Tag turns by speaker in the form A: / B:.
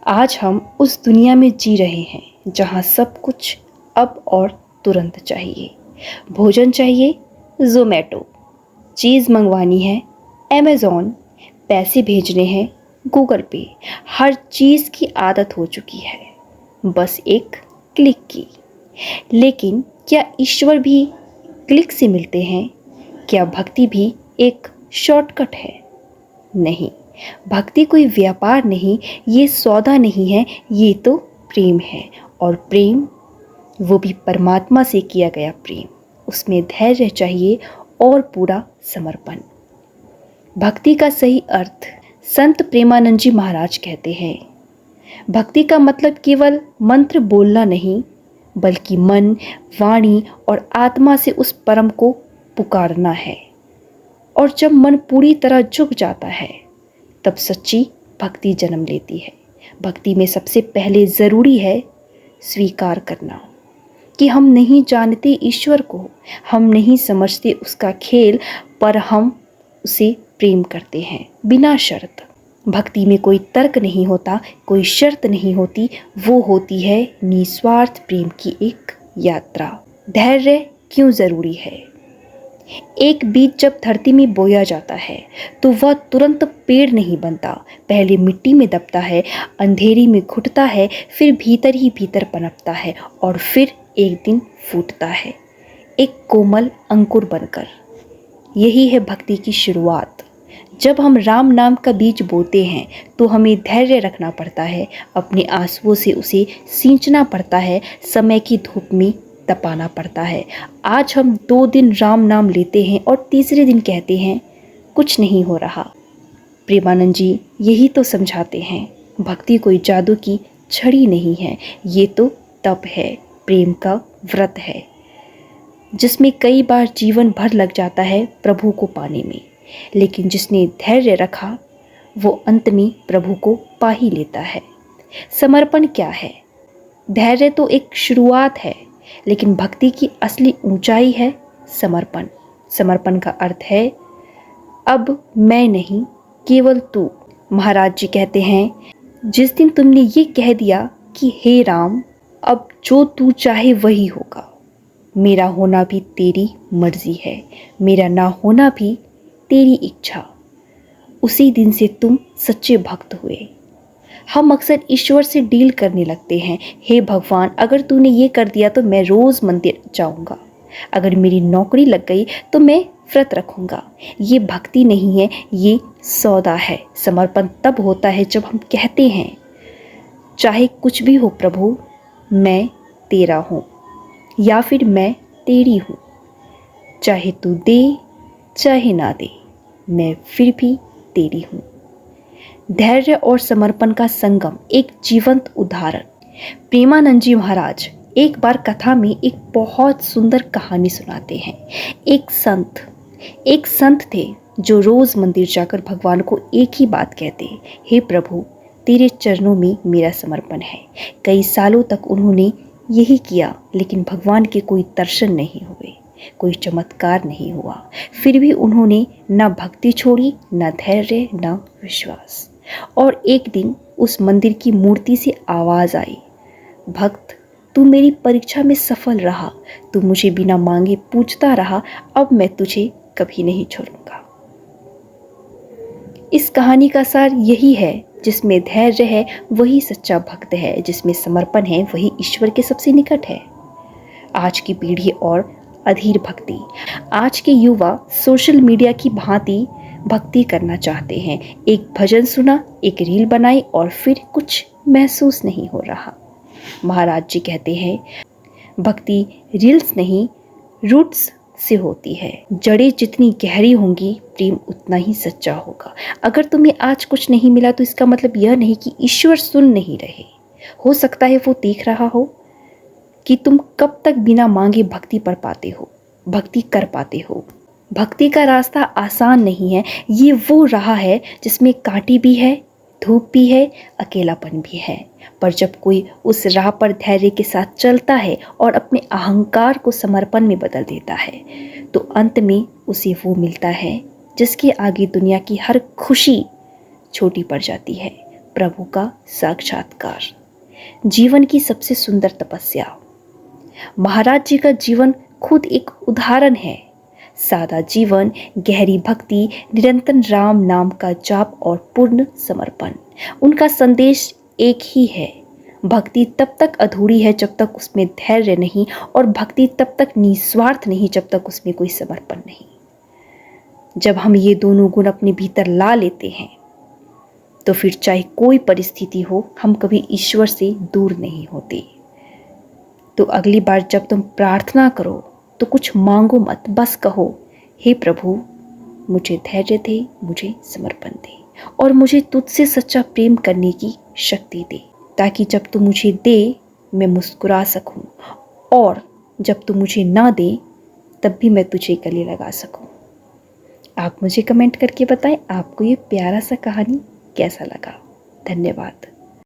A: आज हम उस दुनिया में जी रहे हैं जहाँ सब कुछ अब और तुरंत चाहिए। भोजन चाहिए, ज़ोमैटो। चीज़ मंगवानी है, अमेज़ॉन। पैसे भेजने हैं, गूगल पे। हर चीज़ की आदत हो चुकी है, बस एक क्लिक की। लेकिन क्या ईश्वर भी क्लिक से मिलते हैं? क्या भक्ति भी एक शॉर्टकट है? नहीं, भक्ति कोई व्यापार नहीं, ये सौदा नहीं है, ये तो प्रेम है। और प्रेम, वो भी परमात्मा से किया गया प्रेम। उसमें धैर्य चाहिए और पूरा समर्पण। भक्ति का सही अर्थ संत प्रेमानंद जी महाराज कहते हैं, भक्ति का मतलब केवल मंत्र बोलना नहीं, बल्कि मन, वाणी और आत्मा से उस परम को पुकारना है। और जब मन पूरी तरह झुक जाता है, तब सच्ची भक्ति जन्म लेती है। भक्ति में सबसे पहले ज़रूरी है स्वीकार करना कि हम नहीं जानते ईश्वर को, हम नहीं समझते उसका खेल, पर हम उसे प्रेम करते हैं बिना शर्त। भक्ति में कोई तर्क नहीं होता, कोई शर्त नहीं होती, वो होती है निस्वार्थ प्रेम की एक यात्रा। धैर्य क्यों ज़रूरी है? एक बीज जब धरती में बोया जाता है तो वह तुरंत पेड़ नहीं बनता। पहले मिट्टी में दबता है, अंधेरी में घुटता है, फिर भीतर ही भीतर पनपता है और फिर एक दिन फूटता है, एक कोमल अंकुर बनकर। यही है भक्ति की शुरुआत। जब हम राम नाम का बीज बोते हैं तो हमें धैर्य रखना पड़ता है, अपने आंसुओं से उसे सींचना पड़ता है, समय की धूप में तपाना पड़ता है। आज हम 2 दिन राम नाम लेते हैं और तीसरे दिन कहते हैं कुछ नहीं हो रहा। प्रेमानंद जी यही तो समझाते हैं, भक्ति कोई जादू की छड़ी नहीं है, ये तो तप है, प्रेम का व्रत है, जिसमें कई बार जीवन भर लग जाता है प्रभु को पाने में। लेकिन जिसने धैर्य रखा वो अंत में प्रभु को पा ही लेता है। समर्पण क्या है? धैर्य तो एक शुरुआत है, लेकिन भक्ति की असली ऊंचाई है समर्पण। समर्पण का अर्थ है अब मैं नहीं, केवल तू। महाराज जी कहते हैं, जिस दिन तुमने ये कह दिया कि हे राम, अब जो तू चाहे वही होगा, मेरा होना भी तेरी मर्जी है, मेरा ना होना भी तेरी इच्छा, उसी दिन से तुम सच्चे भक्त हुए। हम अक्सर ईश्वर से डील करने लगते हैं, हे भगवान, अगर तूने ये कर दिया तो मैं रोज़ मंदिर जाऊंगा, अगर मेरी नौकरी लग गई तो मैं व्रत रखूंगा। ये भक्ति नहीं है, ये सौदा है। समर्पण तब होता है जब हम कहते हैं, चाहे कुछ भी हो प्रभु, मैं तेरा हूँ, या फिर मैं तेरी हूँ। चाहे तू दे चाहे ना दे, मैं फिर भी तेरी हूँ। धैर्य और समर्पण का संगम, एक जीवंत उदाहरण। प्रेमानंद जी महाराज एक बार कथा में एक बहुत सुंदर कहानी सुनाते हैं। एक संत थे जो रोज मंदिर जाकर भगवान को एक ही बात कहते, हे प्रभु, तेरे चरणों में मेरा समर्पण है। कई सालों तक उन्होंने यही किया, लेकिन भगवान के कोई दर्शन नहीं हुए, कोई चमत्कार नहीं हुआ। फिर भी उन्होंने न भक्ति छोड़ी, न धैर्य, न विश्वास। और एक दिन उस मंदिर की मूर्ति से आवाज़ आई, भक्त, तू मेरी परीक्षा में सफल रहा, तू मुझे बिना मांगे पूछता रहा, अब मैं तुझे कभी नहीं छोड़ूंगा। इस कहानी का सार यही है, जिसमें धैर्य है वही सच्चा भक्त है, जिसमें समर्पण है वही ईश्वर के सबसे निकट है। आज की पीढ़ी और अधीर भक्ति। आज के युवा सोशल मीडिया की भांति भक्ति करना चाहते हैं। एक भजन सुना, एक रील बनाई और फिर कुछ महसूस नहीं हो रहा। महाराज जी कहते हैं, भक्ति रील्स नहीं, रूट्स से होती है। जड़ें जितनी गहरी होंगी, प्रेम उतना ही सच्चा होगा। अगर तुम्हें आज कुछ नहीं मिला तो इसका मतलब यह नहीं कि ईश्वर सुन नहीं रहे। हो सकता है वो देख रहा हो कि तुम कब तक बिना मांगे भक्ति कर पाते हो। भक्ति का रास्ता आसान नहीं है, ये वो राह है जिसमें कांटे भी है, धूप भी है, अकेलापन भी है। पर जब कोई उस राह पर धैर्य के साथ चलता है और अपने अहंकार को समर्पण में बदल देता है, तो अंत में उसे वो मिलता है जिसके आगे दुनिया की हर खुशी छोटी पड़ जाती है। प्रभु का साक्षात्कार, जीवन की सबसे सुंदर तपस्या। महाराज जी का जीवन खुद एक उदाहरण है। सादा जीवन, गहरी भक्ति, निरंतर राम नाम का जाप और पूर्ण समर्पण। उनका संदेश एक ही है, भक्ति तब तक अधूरी है जब तक उसमें धैर्य नहीं, और भक्ति तब तक निस्वार्थ नहीं जब तक उसमें कोई समर्पण नहीं। जब हम ये दोनों गुण अपने भीतर ला लेते हैं तो फिर चाहे कोई परिस्थिति हो, हम कभी ईश्वर से दूर नहीं होते। तो अगली बार जब तुम प्रार्थना करो तो कुछ मांगो मत, बस कहो, हे प्रभु मुझे धैर्य दे, मुझे समर्पण दे, और मुझे तुझसे सच्चा प्रेम करने की शक्ति दे, ताकि जब तू मुझे दे मैं मुस्कुरा सकूं, और जब तू मुझे ना दे तब भी मैं तुझे गले लगा सकूं। आप मुझे कमेंट करके बताएं आपको ये प्यारा सा कहानी कैसा लगा। धन्यवाद।